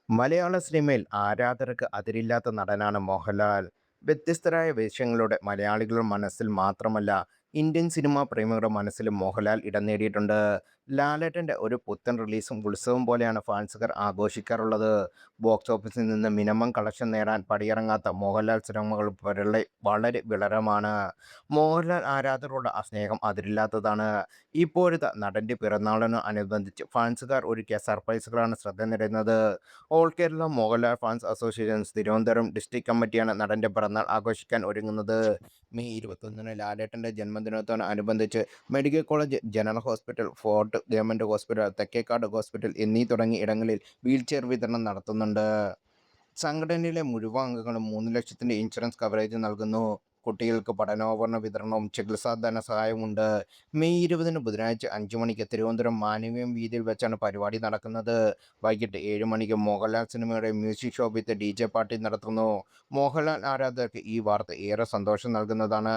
മലയാള സിനിമയിൽ ആരാധകർക്ക് അതിരില്ലാത്ത നടനാണ് മോഹൻലാൽ. വ്യത്യസ്തരായ വേഷങ്ങളിലൂടെ മലയാളികളുടെ മനസ്സിൽ മാത്രമല്ല, ഇന്ത്യൻ സിനിമാ പ്രേമികളുടെ മനസ്സിലും മോഹൻലാൽ ഇടം നേടിയിട്ടുണ്ട്. ലാലേട്ടൻ്റെ ഒരു പുത്തൻ റിലീസും ഉത്സവം പോലെയാണ് ഫാൻസുകാർ ആഘോഷിക്കാറുള്ളത്. ബോക്സ് ഓഫീസിൽ നിന്ന് മിനിമം കളക്ഷൻ നേടാൻ പടിയിറങ്ങാത്ത മോഹൻലാൽ സിനിമകൾ വളരെ വിളരമാണ്. മോഹൻലാൽ ആരാധകരോട് ആ സ്നേഹം അതിരില്ലാത്തതാണ്. ഇപ്പോഴത്തെ നടൻ്റെ പിറന്നാളിന് അനുബന്ധിച്ച് ഫാൻസുകാർ ഒരുക്കിയ സർപ്രൈസുകളാണ് ശ്രദ്ധ നേടുന്നത്. All Kerala Mohanlal fans association Thiruvananthapuram district കമ്മിറ്റിയാണ് നടൻ്റെ പിറന്നാൾ ആഘോഷിക്കാൻ ഒരുങ്ങുന്നത്. മെയ് 21-ന് ലാലേട്ടൻ്റെ ജന്മദിനത്തോടനുബന്ധിച്ച് medical college, general hospital, fort government hospital, Thekkekad hospital എന്നീ തുടങ്ങിയ ഇടങ്ങളിൽ വീൽചെയർ വിതരണം നടത്തുന്നുണ്ട്. സംഘടനയിലെ മുഴുവൻ അംഗങ്ങളും 3 ലക്ഷത്തിൻ്റെ ഇൻഷുറൻസ് കവറേജ് നൽകുന്നു. കുട്ടികൾക്ക് പഠനോപകരണ വിതരണവും ചികിത്സാ ധനസഹായവുമുണ്ട്. മെയ് 20-ന് ബുധനാഴ്ച 5 മണിക്ക് തിരുവനന്തപുരം മാനവീയം വീതിയിൽ വെച്ചാണ് പരിപാടി നടക്കുന്നത്. വൈകിട്ട് 7 മണിക്ക് മോഹൻലാൽ സിനിമയുടെ music show with DJ party നടത്തുന്നു. മോഹൻലാൽ ആരാധകർക്ക് ഈ വാർത്ത ഏറെ സന്തോഷം നൽകുന്നതാണ്.